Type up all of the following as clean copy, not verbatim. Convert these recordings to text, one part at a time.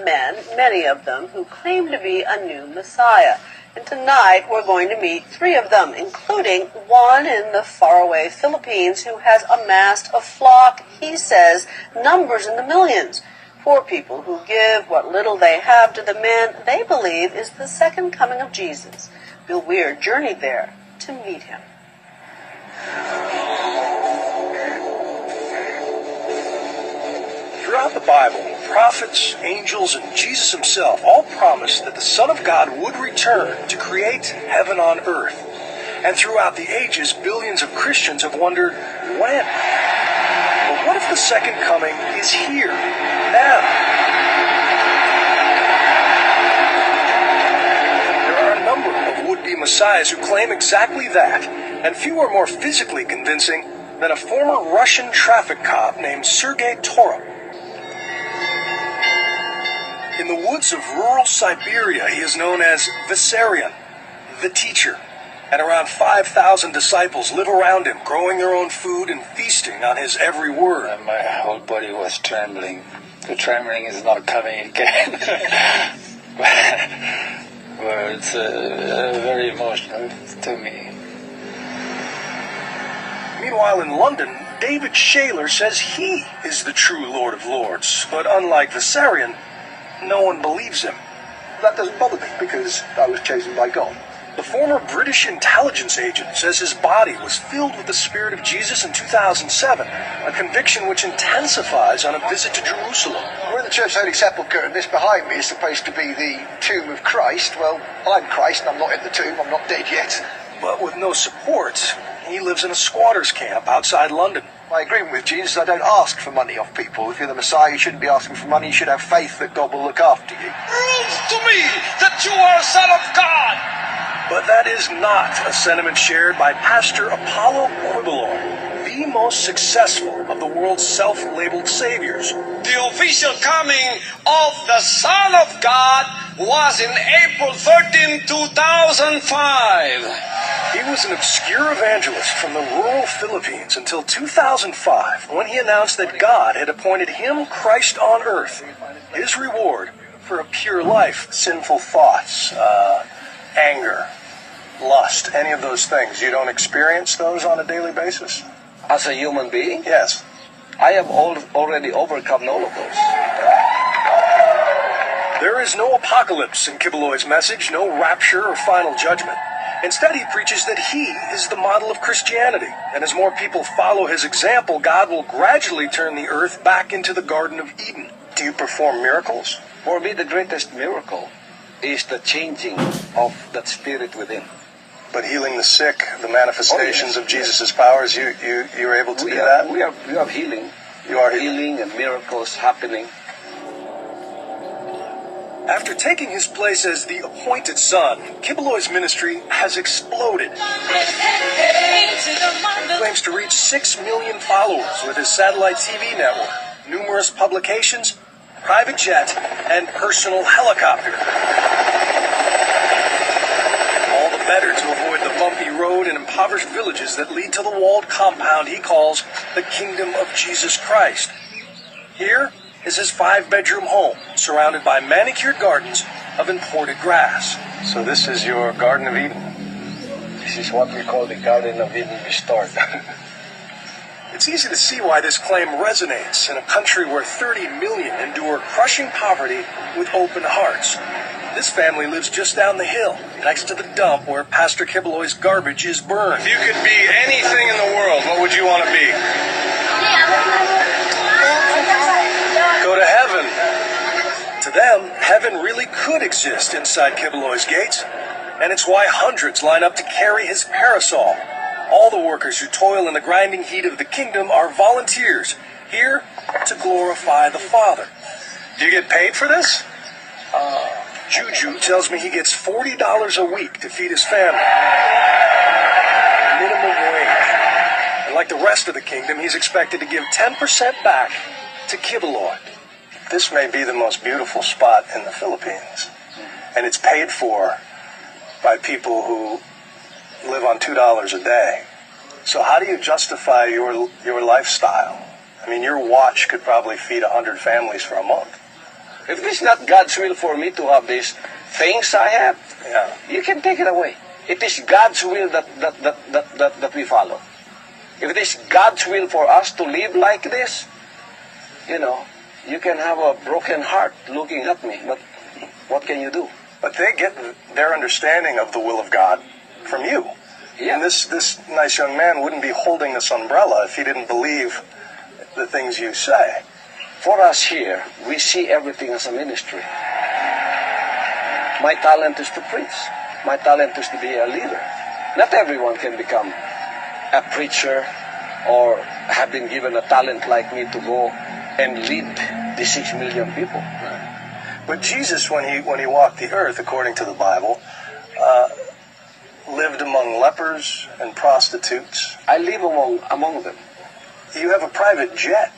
men, many of them, who claim to be a new Messiah. And tonight we're going to meet 3 of them, including one in the faraway Philippines who has amassed a flock, he says, numbers in the millions. 4 people who give what little they have to the man they believe is the second coming of Jesus. Bill Weir journeyed there to meet him. Throughout the Bible, prophets, angels, and Jesus himself all promised that the Son of God would return to create heaven on earth. And throughout the ages, billions of Christians have wondered, when? But what if the second coming is here, now? There are a number of would-be messiahs who claim exactly that, and few are more physically convincing than a former Russian traffic cop named Sergei Torop. In the woods of rural Siberia, he is known as Vissarion, the teacher, and around 5,000 disciples live around him, growing their own food and feasting on his every word. My whole body was trembling. The trembling is not coming again. But it's very emotional to me. Meanwhile, in London, David Shaler says he is the true Lord of Lords, but unlike Vissarion, no one believes him. That doesn't bother me because I was chosen by God. The former British intelligence agent says his body was filled with the Spirit of Jesus in 2007, a conviction which intensifies on a visit to Jerusalem. We're in the Church of the Holy Sepulchre, and this behind me is supposed to be the tomb of Christ. Well, I'm Christ, and I'm not in the tomb, I'm not dead yet. But with no support, he lives in a squatter's camp outside London. My agreement with Jesus is I don't ask for money off people. If you're the Messiah, you shouldn't be asking for money. You should have faith that God will look after you. Prove to me that you are a son of God. But that is not a sentiment shared by Pastor Apollo Quibelor, the most successful of the world's self-labeled saviors. The official coming of the Son of God was in April 13, 2005. He was an obscure evangelist from the rural Philippines until 2005, when he announced that God had appointed him Christ on earth. His reward for a pure life, sinful thoughts, anger, lust, any of those things. You don't experience those on a daily basis? As a human being, Yes. I have already overcome all of those. There is no apocalypse in Kibeloy's message, no rapture or final judgment. Instead, he preaches that he is the model of Christianity, and as more people follow his example, God will gradually turn the earth back into the Garden of Eden. Do you perform miracles? For me, the greatest miracle is the changing of that spirit within. But healing the sick, the manifestations of Jesus' powers, you're able to do that? We have healing. You are healing and miracles happening. After taking his place as the appointed son, Kibeloy's ministry has exploded. He claims to reach 6 million followers with his satellite TV network, numerous publications, private jet, and personal helicopter. All the better to avoid the bumpy road and impoverished villages that lead to the walled compound he calls the Kingdom of Jesus Christ. Here is his 5-bedroom home, surrounded by manicured gardens of imported grass. So this is your Garden of Eden? This is what we call the Garden of Eden restored. It's easy to see why this claim resonates in a country where 30 million endure crushing poverty with open hearts. This family lives just down the hill, next to the dump where Pastor Kibeloy's garbage is burned. If you could be anything in the world, what would you want to be? Go to heaven. To them, heaven really could exist inside Kibeloy's gates, and it's why hundreds line up to carry his parasol. All the workers who toil in the grinding heat of the kingdom are volunteers, here to glorify the Father. Do you get paid for this? Juju tells me he gets $40 a week to feed his family. Minimum wage. And like the rest of the kingdom, he's expected to give 10% back to Kibeloy. This may be the most beautiful spot in the Philippines, and it's paid for by people who live on $2 a day. So how do you justify your lifestyle? I mean, your watch could probably feed 100 families for a month. If it is not God's will for me to have these things I have, Yeah. you can take it away. It is God's will that we follow. If it is God's will for us to live like this, you can have a broken heart looking at me, but what can you do? But they get their understanding of the will of God from you. Yeah. And this nice young man wouldn't be holding this umbrella if he didn't believe the things you say. For us here, we see everything as a ministry. My talent is to preach. My talent is to be a leader. Not everyone can become a preacher or have been given a talent like me to go and lead the 6 million people. But Jesus, when he walked the earth, according to the Bible, lived among lepers and prostitutes. I live among them. You have a private jet.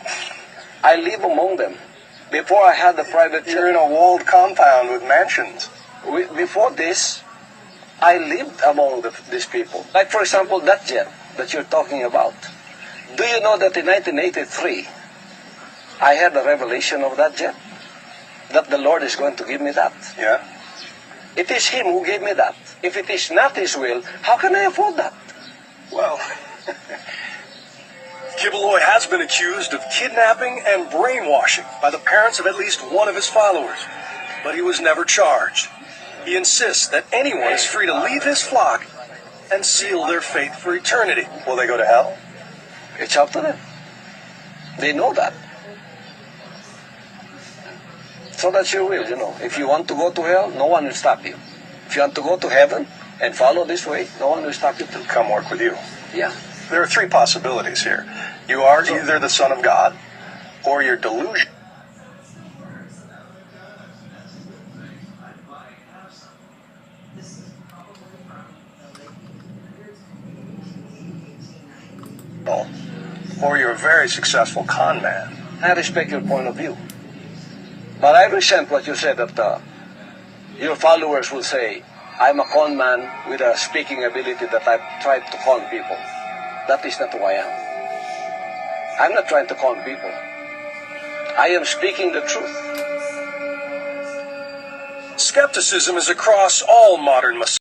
I live among them. Before I had the private jet, You're in a walled compound with mansions. before this, I lived among these people. Like, for example, that jet that you're talking about. Do you know that in 1983, I had a revelation of that jet? That the Lord is going to give me that. Yeah. It is Him who gave me that. If it is not His will, how can I afford that? Well, Kibaloy has been accused of kidnapping and brainwashing by the parents of at least one of his followers, but he was never charged. He insists that anyone is free to leave his flock and seal their fate for eternity. Will they go to hell? It's up to them. They know that. So that's your will, If you want to go to hell, no one will stop you. If you want to go to heaven and follow this way, no one will stop you too. Come work with you. Yeah. There are three possibilities here. You are either the Son of God, or you're delusional. Or you're a very successful con man. I respect your point of view. But I resent what you said that your followers will say, I'm a con man with a speaking ability that I've tried to con people. That is not who I am. I'm not trying to con people. I am speaking the truth. Skepticism is across all modern